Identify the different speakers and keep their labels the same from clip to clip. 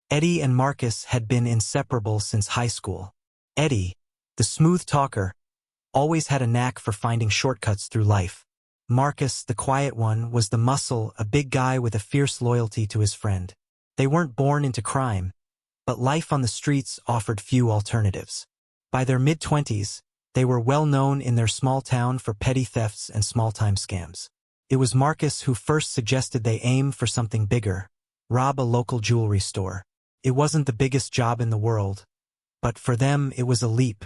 Speaker 1: Eddie and Marcus had been inseparable since high school. Eddie, the smooth talker, always had a knack for finding shortcuts through life. Marcus, the quiet one, was the muscle, a big guy with a fierce loyalty to his friend. They weren't born into crime, but life on the streets offered few alternatives. By their mid-20s, they were well known in their small town for petty thefts and small-time scams. It was Marcus who first suggested they aim for something bigger, rob a local jewelry store. It wasn't the biggest job in the world, but for them it was a leap.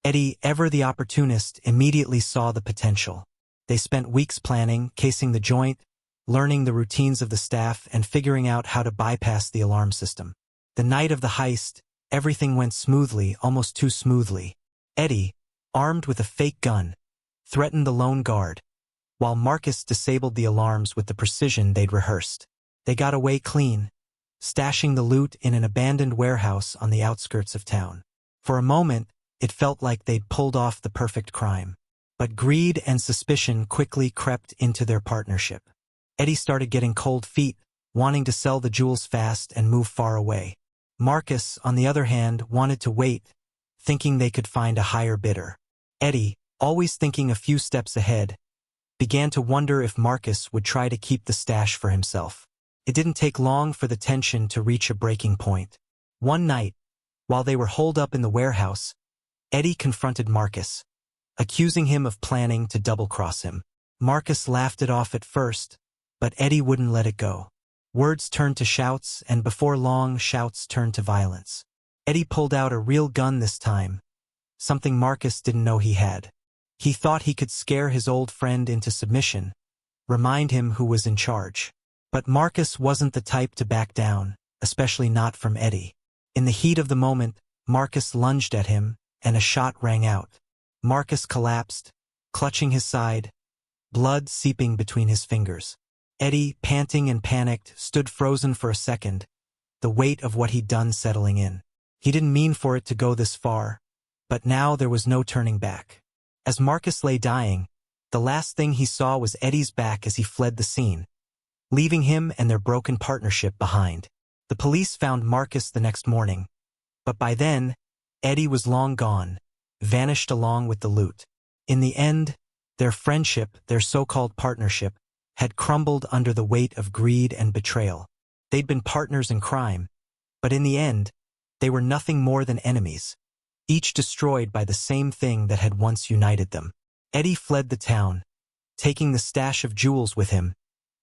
Speaker 1: Eddie, ever the opportunist, immediately saw the potential. They spent weeks planning, casing the joint, learning the routines of the staff, and figuring out how to bypass the alarm system. The night of the heist, everything went smoothly, almost too smoothly. Eddie, armed with a fake gun, threatened the lone guard, while Marcus disabled the alarms with the precision they'd rehearsed. They got away clean, stashing the loot in an abandoned warehouse on the outskirts of town. For a moment, it felt like they'd pulled off the perfect crime. But greed and suspicion quickly crept into their partnership. Eddie started getting cold feet, wanting to sell the jewels fast and move far away. Marcus, on the other hand, wanted to wait, thinking they could find a higher bidder. Eddie, always thinking a few steps ahead, began to wonder if Marcus would try to keep the stash for himself. It didn't take long for the tension to reach a breaking point. One night, while they were holed up in the warehouse, Eddie confronted Marcus, accusing him of planning to double-cross him. Marcus laughed it off at first, but Eddie wouldn't let it go. Words turned to shouts, and before long, shouts turned to violence. Eddie pulled out a real gun this time, something Marcus didn't know he had. He thought he could scare his old friend into submission, remind him who was in charge. But Marcus wasn't the type to back down, especially not from Eddie. In the heat of the moment, Marcus lunged at him, and a shot rang out. Marcus collapsed, clutching his side, blood seeping between his fingers. Eddie, panting and panicked, stood frozen for a second, the weight of what he'd done settling in. He didn't mean for it to go this far, but now there was no turning back. As Marcus lay dying, the last thing he saw was Eddie's back as he fled the scene, leaving him and their broken partnership behind. The police found Marcus the next morning, but by then, Eddie was long gone, vanished along with the loot. In the end, their friendship, their so-called partnership, had crumbled under the weight of greed and betrayal. They'd been partners in crime, but in the end, they were nothing more than enemies, each destroyed by the same thing that had once united them. Eddie fled the town, taking the stash of jewels with him,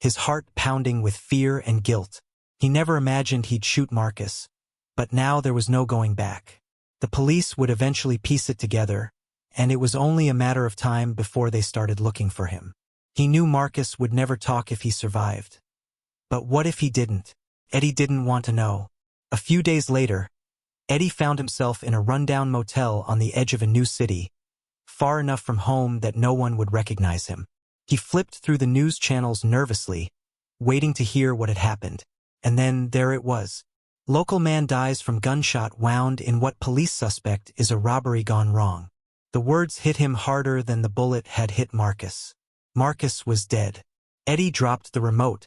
Speaker 1: his heart pounding with fear and guilt. He never imagined he'd shoot Marcus, but now there was no going back. The police would eventually piece it together, and it was only a matter of time before they started looking for him. He knew Marcus would never talk if he survived. But what if he didn't? Eddie didn't want to know. A few days later, Eddie found himself in a rundown motel on the edge of a new city, far enough from home that no one would recognize him. He flipped through the news channels nervously, waiting to hear what had happened. And then there it was. Local man dies from gunshot wound in what police suspect is a robbery gone wrong. The words hit him harder than the bullet had hit Marcus. Marcus was dead. Eddie dropped the remote,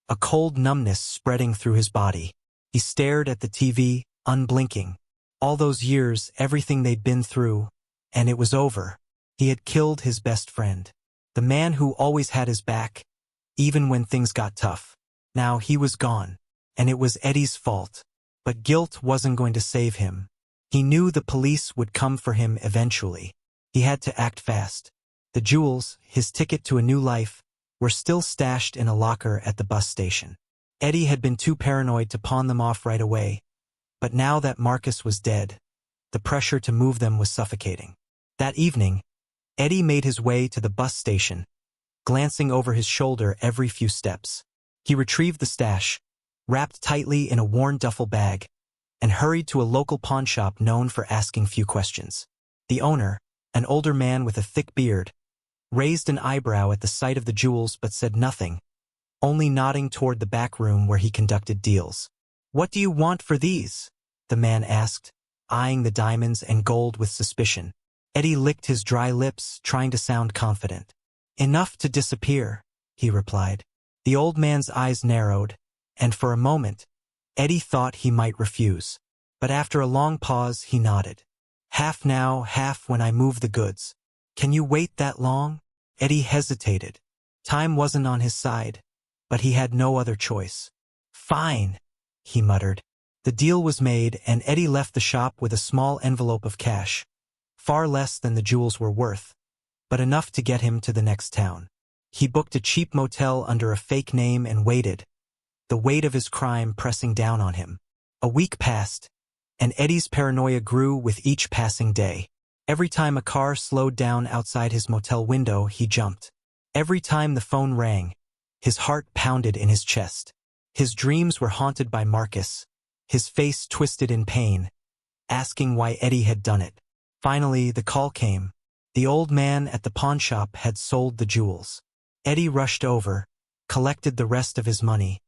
Speaker 1: a cold numbness spreading through his body. He stared at the TV, unblinking. All those years, everything they'd been through, and it was over. He had killed his best friend. The man who always had his back, even when things got tough. Now he was gone, and it was Eddie's fault. But guilt wasn't going to save him. He knew the police would come for him eventually. He had to act fast. The jewels, his ticket to a new life, were still stashed in a locker at the bus station. Eddie had been too paranoid to pawn them off right away, but now that Marcus was dead, the pressure to move them was suffocating. That evening, Eddie made his way to the bus station, glancing over his shoulder every few steps. He retrieved the stash, wrapped tightly in a worn duffel bag, and hurried to a local pawn shop known for asking few questions. The owner, an older man with a thick beard, raised an eyebrow at the sight of the jewels but said nothing, only nodding toward the back room where he conducted deals. "What do you want for these?" the man asked, eyeing the diamonds and gold with suspicion. Eddie licked his dry lips, trying to sound confident. "Enough to disappear," he replied. The old man's eyes narrowed, and for a moment, Eddie thought he might refuse. But after a long pause, he nodded. Half now, half when I move the goods. Can you wait that long? Eddie hesitated. Time wasn't on his side, but he had no other choice. Fine, he muttered. The deal was made, and Eddie left the shop with a small envelope of cash. Far less than the jewels were worth, but enough to get him to the next town. He booked a cheap motel under a fake name and waited, the weight of his crime pressing down on him. A week passed, and Eddie's paranoia grew with each passing day. Every time a car slowed down outside his motel window, he jumped. Every time the phone rang, his heart pounded in his chest. His dreams were haunted by Marcus, his face twisted in pain, asking why Eddie had done it. Finally, the call came. The old man at the pawn shop had sold the jewels. Eddie rushed over, collected the rest of his money,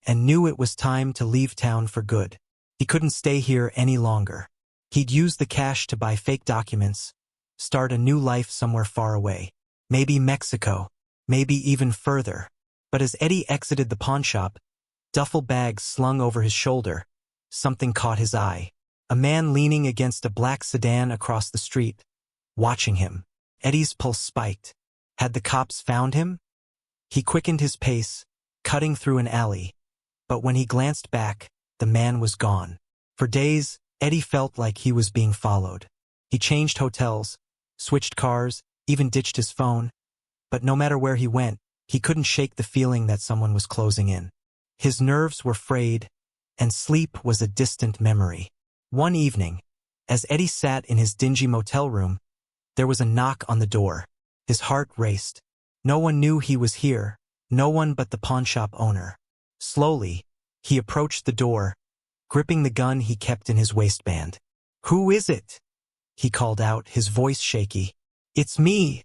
Speaker 1: and knew it was time to leave town for good. He couldn't stay here any longer. He'd use the cash to buy fake documents, start a new life somewhere far away. Maybe Mexico, maybe even further. But as Eddie exited the pawn shop, duffel bags slung over his shoulder, something caught his eye. A man leaning against a black sedan across the street, watching him. Eddie's pulse spiked. Had the cops found him? He quickened his pace, cutting through an alley. But when he glanced back, the man was gone. For days, Eddie felt like he was being followed. He changed hotels, switched cars, even ditched his phone. But no matter where he went, he couldn't shake the feeling that someone was closing in. His nerves were frayed, and sleep was a distant memory. One evening, as Eddie sat in his dingy motel room, there was a knock on the door. His heart raced. No one knew he was here, no one but the pawnshop owner. Slowly, he approached the door, gripping the gun he kept in his waistband. "Who is it?" he called out, his voice shaky. "It's me,"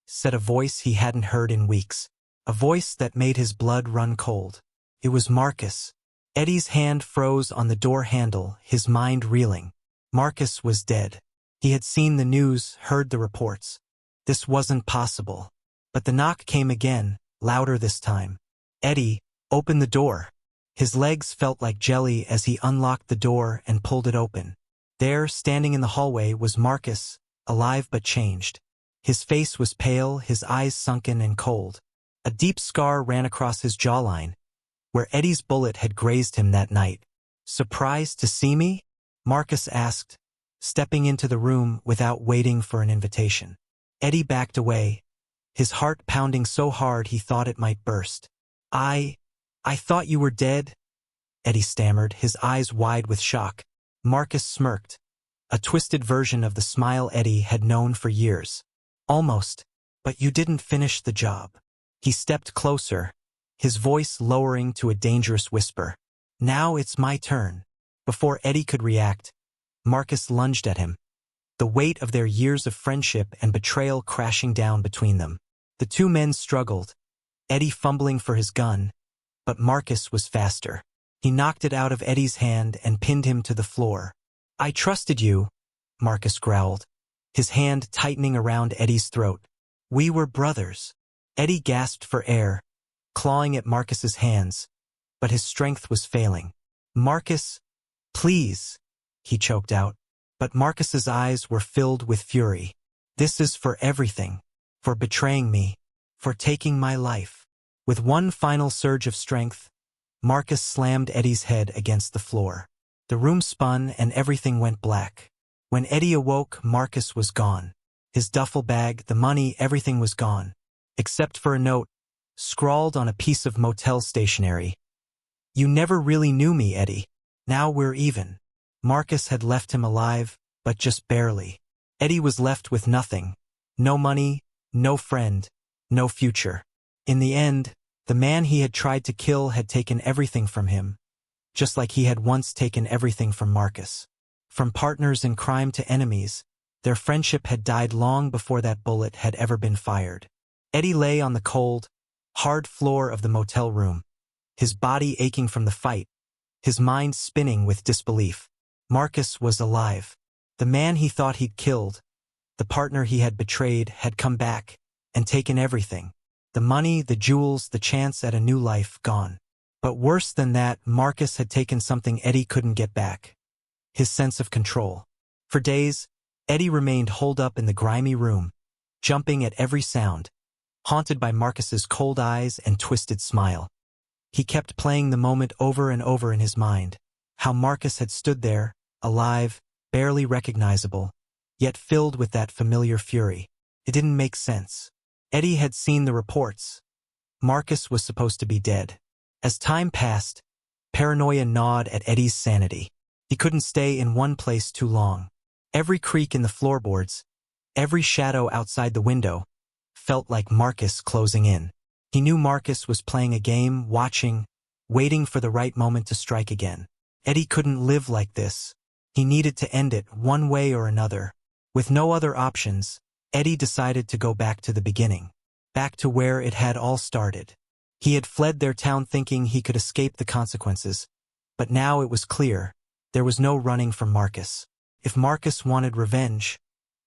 Speaker 1: said a voice he hadn't heard in weeks. A voice that made his blood run cold. It was Marcus. Eddie's hand froze on the door handle, his mind reeling. Marcus was dead. He had seen the news, heard the reports. This wasn't possible. But the knock came again, louder this time. Eddie, open the door. His legs felt like jelly as he unlocked the door and pulled it open. There, standing in the hallway, was Marcus, alive but changed. His face was pale, his eyes sunken and cold. A deep scar ran across his jawline, where Eddie's bullet had grazed him that night. "Surprised to see me?" Marcus asked, stepping into the room without waiting for an invitation. Eddie backed away, his heart pounding so hard he thought it might burst. I thought you were dead," Eddie stammered, his eyes wide with shock. Marcus smirked, a twisted version of the smile Eddie had known for years. "Almost, but you didn't finish the job." He stepped closer, his voice lowering to a dangerous whisper. "Now it's my turn." Before Eddie could react, Marcus lunged at him, the weight of their years of friendship and betrayal crashing down between them. The two men struggled, Eddie fumbling for his gun, but Marcus was faster. He knocked it out of Eddie's hand and pinned him to the floor. "I trusted you," Marcus growled, his hand tightening around Eddie's throat. "We were brothers." Eddie gasped for air, clawing at Marcus's hands, but his strength was failing. "Marcus, please," he choked out. But Marcus's eyes were filled with fury. "This is for everything. For betraying me. For taking my life." With one final surge of strength, Marcus slammed Eddie's head against the floor. The room spun and everything went black. When Eddie awoke, Marcus was gone. His duffel bag, the money, everything was gone. Except for a note, scrawled on a piece of motel stationery. "You never really knew me, Eddie. Now we're even." Marcus had left him alive, but just barely. Eddie was left with nothing. No money, no friend, no future. In the end, the man he had tried to kill had taken everything from him, just like he had once taken everything from Marcus. From partners in crime to enemies, their friendship had died long before that bullet had ever been fired. Eddie lay on the cold, hard floor of the motel room, his body aching from the fight, his mind spinning with disbelief. Marcus was alive. The man he thought he'd killed, the partner he had betrayed, had come back and taken everything. The money, the jewels, the chance at a new life, gone. But worse than that, Marcus had taken something Eddie couldn't get back: his sense of control. For days, Eddie remained holed up in the grimy room, jumping at every sound, haunted by Marcus's cold eyes and twisted smile. He kept playing the moment over and over in his mind: how Marcus had stood there, alive, barely recognizable, yet filled with that familiar fury. It didn't make sense. Eddie had seen the reports. Marcus was supposed to be dead. As time passed, paranoia gnawed at Eddie's sanity. He couldn't stay in one place too long. Every creak in the floorboards, every shadow outside the window, felt like Marcus closing in. He knew Marcus was playing a game, watching, waiting for the right moment to strike again. Eddie couldn't live like this. He needed to end it one way or another. With no other options, Eddie decided to go back to the beginning, back to where it had all started. He had fled their town thinking he could escape the consequences, but now it was clear there was no running from Marcus. If Marcus wanted revenge,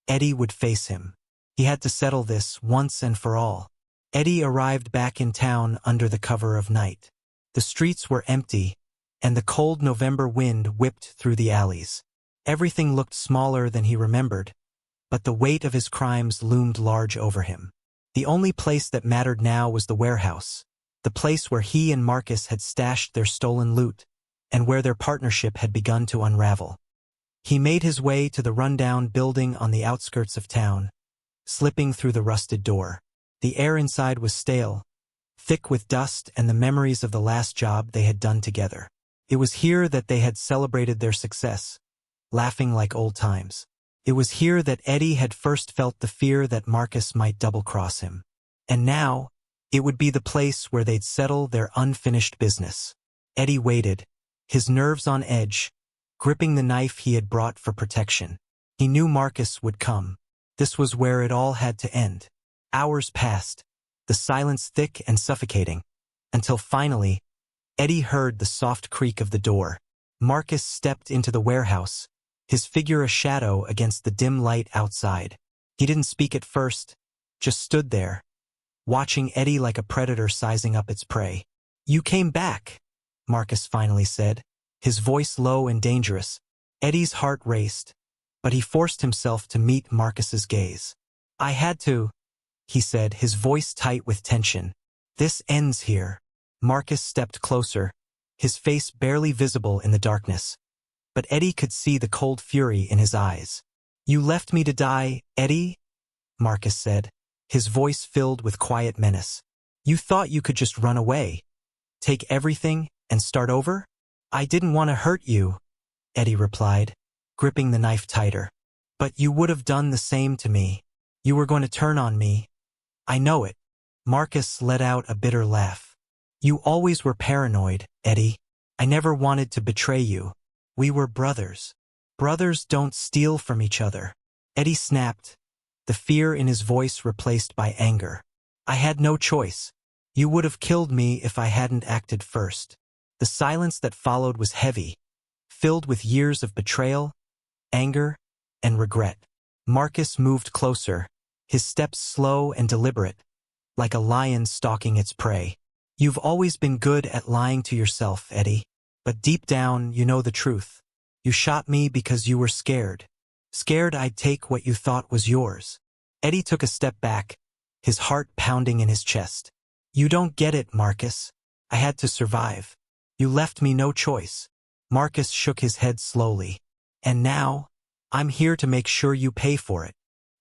Speaker 1: Eddie would face him. He had to settle this once and for all. Eddie arrived back in town under the cover of night. The streets were empty, and the cold November wind whipped through the alleys. Everything looked smaller than he remembered, but the weight of his crimes loomed large over him. The only place that mattered now was the warehouse, the place where he and Marcus had stashed their stolen loot, and where their partnership had begun to unravel. He made his way to the rundown building on the outskirts of town, slipping through the rusted door. The air inside was stale, thick with dust and the memories of the last job they had done together. It was here that they had celebrated their success, laughing like old times. It was here that Eddie had first felt the fear that Marcus might double-cross him. And now, it would be the place where they'd settle their unfinished business. Eddie waited, his nerves on edge, gripping the knife he had brought for protection. He knew Marcus would come. This was where it all had to end. Hours passed, the silence thick and suffocating, until finally, Eddie heard the soft creak of the door. Marcus stepped into the warehouse, his figure a shadow against the dim light outside. He didn't speak at first, just stood there, watching Eddie like a predator sizing up its prey. "You came back," Marcus finally said, his voice low and dangerous. Eddie's heart raced, but he forced himself to meet Marcus's gaze. "I had to," he said, his voice tight with tension. "This ends here." Marcus stepped closer, his face barely visible in the darkness, but Eddie could see the cold fury in his eyes. "You left me to die, Eddie?" Marcus said, his voice filled with quiet menace. "You thought you could just run away, take everything, and start over?" "I didn't want to hurt you," Eddie replied, gripping the knife tighter. "But you would have done the same to me. You were going to turn on me. I know it." Marcus let out a bitter laugh. "You always were paranoid, Eddie. I never wanted to betray you. We were brothers. Brothers don't steal from each other." Eddie snapped, the fear in his voice replaced by anger. "I had no choice. You would have killed me if I hadn't acted first." The silence that followed was heavy, filled with years of betrayal, anger, and regret. Marcus moved closer, his steps slow and deliberate, like a lion stalking its prey. "You've always been good at lying to yourself, Eddie. But deep down, you know the truth. You shot me because you were scared. Scared I'd take what you thought was yours." Eddie took a step back, his heart pounding in his chest. "You don't get it, Marcus. I had to survive. You left me no choice." Marcus shook his head slowly. "And now, I'm here to make sure you pay for it."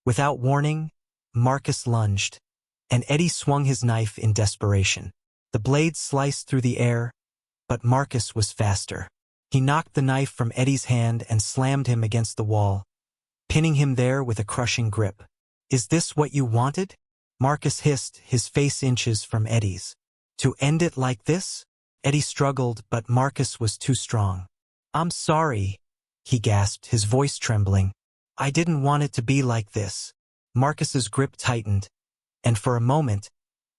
Speaker 1: Without warning, Marcus lunged, and Eddie swung his knife in desperation. The blade sliced through the air, but Marcus was faster. He knocked the knife from Eddie's hand and slammed him against the wall, pinning him there with a crushing grip. "Is this what you wanted?" Marcus hissed, his face inches from Eddie's. "To end it like this?" Eddie struggled, but Marcus was too strong. "I'm sorry," he gasped, his voice trembling. "I didn't want it to be like this." Marcus's grip tightened, and for a moment,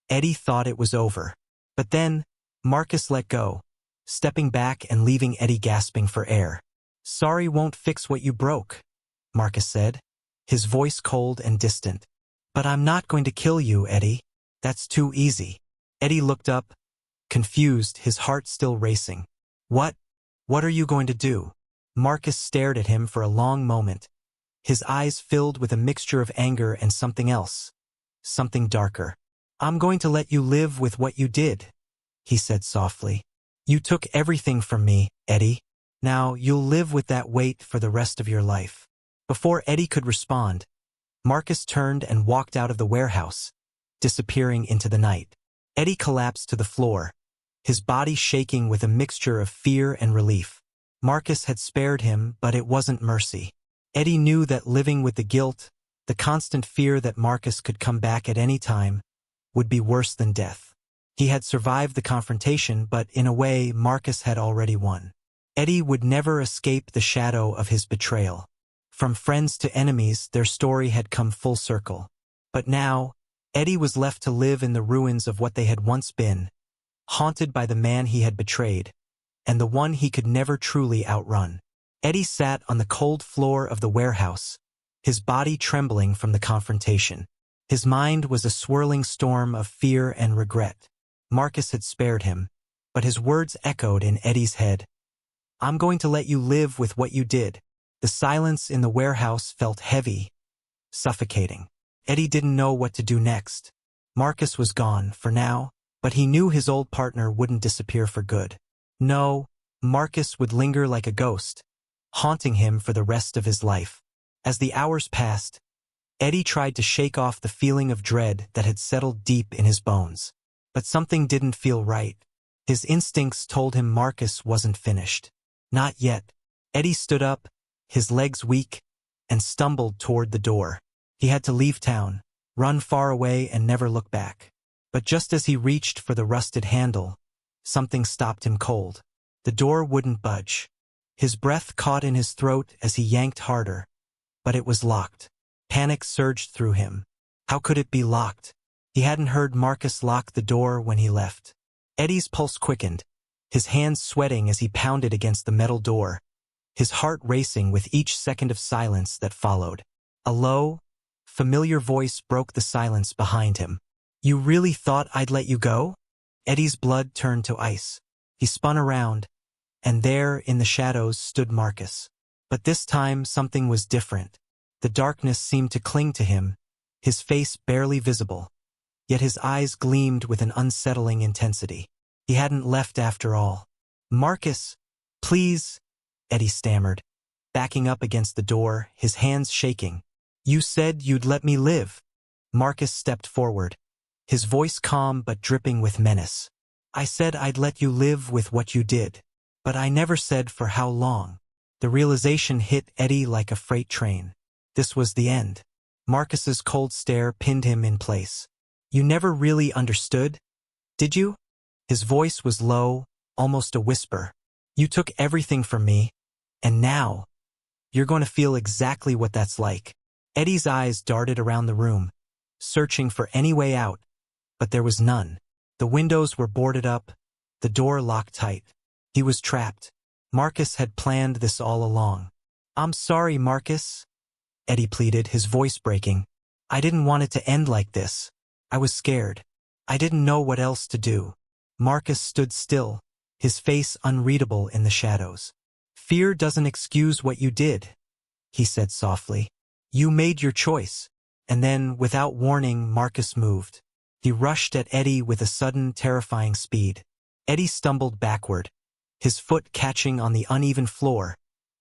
Speaker 1: Eddie thought it was over. But then, Marcus let go, stepping back and leaving Eddie gasping for air. "Sorry won't fix what you broke," Marcus said, his voice cold and distant. "But I'm not going to kill you, Eddie. That's too easy." Eddie looked up, confused, his heart still racing. What? What are you going to do? Marcus stared at him for a long moment, his eyes filled with a mixture of anger and something else. Something darker. I'm going to let you live with what you did, he said softly. You took everything from me, Eddie. Now you'll live with that weight for the rest of your life. Before Eddie could respond, Marcus turned and walked out of the warehouse, disappearing into the night. Eddie collapsed to the floor, his body shaking with a mixture of fear and relief. Marcus had spared him, but it wasn't mercy. Eddie knew that living with the guilt, the constant fear that Marcus could come back at any time, would be worse than death. He had survived the confrontation, but in a way, Marcus had already won. Eddie would never escape the shadow of his betrayal. From friends to enemies, their story had come full circle. But now, Eddie was left to live in the ruins of what they had once been, haunted by the man he had betrayed, and the one he could never truly outrun. Eddie sat on the cold floor of the warehouse, his body trembling from the confrontation. His mind was a swirling storm of fear and regret. Marcus had spared him, but his words echoed in Eddie's head. I'm going to let you live with what you did. The silence in the warehouse felt heavy, suffocating. Eddie didn't know what to do next. Marcus was gone, for now, but he knew his old partner wouldn't disappear for good. No, Marcus would linger like a ghost, haunting him for the rest of his life. As the hours passed, Eddie tried to shake off the feeling of dread that had settled deep in his bones. But something didn't feel right. His instincts told him Marcus wasn't finished. Not yet. Eddie stood up, his legs weak, and stumbled toward the door. He had to leave town, run far away and never look back. But just as he reached for the rusted handle, something stopped him cold. The door wouldn't budge. His breath caught in his throat as he yanked harder, but it was locked. Panic surged through him. How could it be locked? He hadn't heard Marcus lock the door when he left. Eddie's pulse quickened, his hands sweating as he pounded against the metal door, his heart racing with each second of silence that followed. A low, familiar voice broke the silence behind him. You really thought I'd let you go? Eddie's blood turned to ice. He spun around, and there, in the shadows, stood Marcus. But this time, something was different. The darkness seemed to cling to him, his face barely visible. Yet his eyes gleamed with an unsettling intensity. He hadn't left after all. Marcus, please, Eddie stammered, backing up against the door, his hands shaking. You said you'd let me live. Marcus stepped forward, his voice calm but dripping with menace. I said I'd let you live with what you did. But I never said for how long. The realization hit Eddie like a freight train. This was the end. Marcus's cold stare pinned him in place. You never really understood, did you? His voice was low, almost a whisper. You took everything from me, and now, you're going to feel exactly what that's like. Eddie's eyes darted around the room, searching for any way out, but there was none. The windows were boarded up, the door locked tight. He was trapped. Marcus had planned this all along. I'm sorry, Marcus, Eddie pleaded, his voice breaking. I didn't want it to end like this. I was scared. I didn't know what else to do. Marcus stood still, his face unreadable in the shadows. Fear doesn't excuse what you did, he said softly. You made your choice. And then, without warning, Marcus moved. He rushed at Eddie with a sudden, terrifying speed. Eddie stumbled backward, his foot catching on the uneven floor,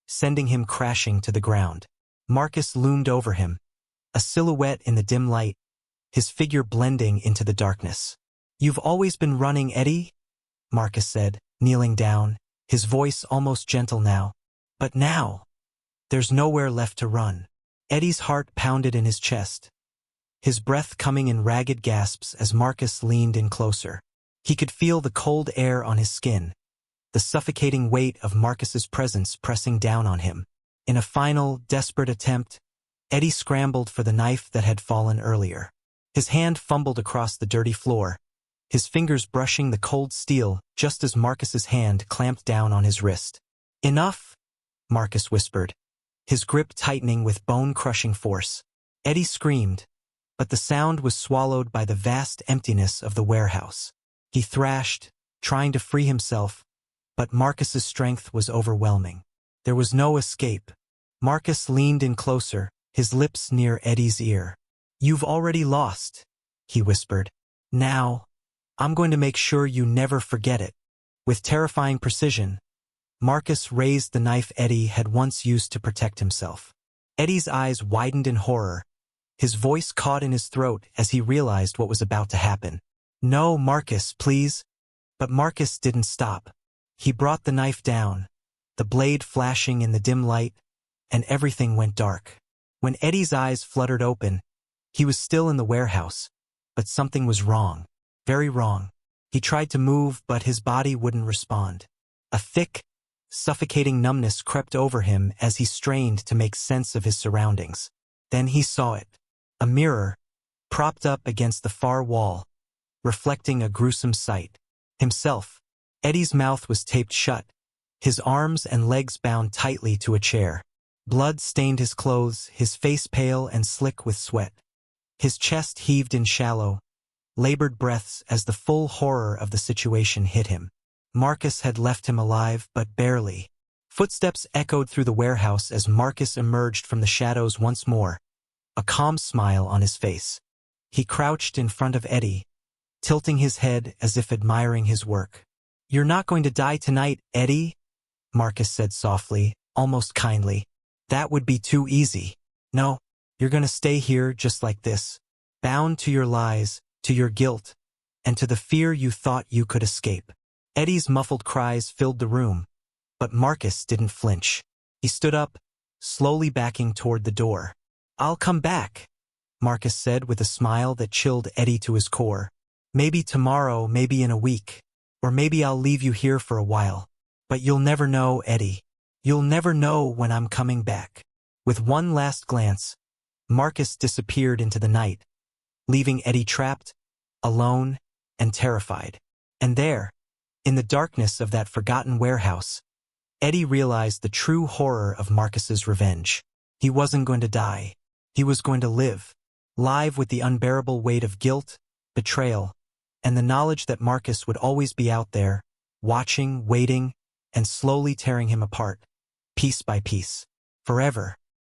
Speaker 1: sending him crashing to the ground. Marcus loomed over him, a silhouette in the dim light, his figure blending into the darkness. You've always been running, Eddie, Marcus said, kneeling down, his voice almost gentle now. But now, there's nowhere left to run. Eddie's heart pounded in his chest, his breath coming in ragged gasps as Marcus leaned in closer. He could feel the cold air on his skin, the suffocating weight of Marcus's presence pressing down on him. In a final, desperate attempt, Eddie scrambled for the knife that had fallen earlier. His hand fumbled across the dirty floor, his fingers brushing the cold steel just as Marcus's hand clamped down on his wrist. Enough, Marcus whispered, his grip tightening with bone-crushing force. Eddie screamed, but the sound was swallowed by the vast emptiness of the warehouse. He thrashed, trying to free himself, but Marcus's strength was overwhelming. There was no escape. Marcus leaned in closer, his lips near Eddie's ear. "You've already lost," he whispered. "Now, I'm going to make sure you never forget it." With terrifying precision, Marcus raised the knife Eddie had once used to protect himself. Eddie's eyes widened in horror. His voice caught in his throat as he realized what was about to happen. "No, Marcus, please." But Marcus didn't stop. He brought the knife down, the blade flashing in the dim light, and everything went dark. When Eddie's eyes fluttered open, he was still in the warehouse, but something was wrong. Very wrong. He tried to move, but his body wouldn't respond. A thick, suffocating numbness crept over him as he strained to make sense of his surroundings. Then he saw it. A mirror, propped up against the far wall, reflecting a gruesome sight. Himself. Eddie's mouth was taped shut, his arms and legs bound tightly to a chair. Blood stained his clothes, his face pale and slick with sweat. His chest heaved in shallow, labored breaths as the full horror of the situation hit him. Marcus had left him alive, but barely. Footsteps echoed through the warehouse as Marcus emerged from the shadows once more, a calm smile on his face. He crouched in front of Eddie, tilting his head as if admiring his work. "You're not going to die tonight, Eddie," Marcus said softly, almost kindly. "That would be too easy. No, you're going to stay here just like this, bound to your lies, to your guilt, and to the fear you thought you could escape." Eddie's muffled cries filled the room, but Marcus didn't flinch. He stood up, slowly backing toward the door. "I'll come back," Marcus said with a smile that chilled Eddie to his core. "Maybe tomorrow, maybe in a week, or maybe I'll leave you here for a while. But you'll never know, Eddie. You'll never know when I'm coming back." With one last glance, Marcus disappeared into the night, leaving Eddie trapped, alone, and terrified. And there, in the darkness of that forgotten warehouse, Eddie realized the true horror of Marcus's revenge. He wasn't going to die. He was going to live, live with the unbearable weight of guilt, betrayal, and the knowledge that Marcus would always be out there, watching, waiting, and slowly tearing him apart, piece by piece, forever.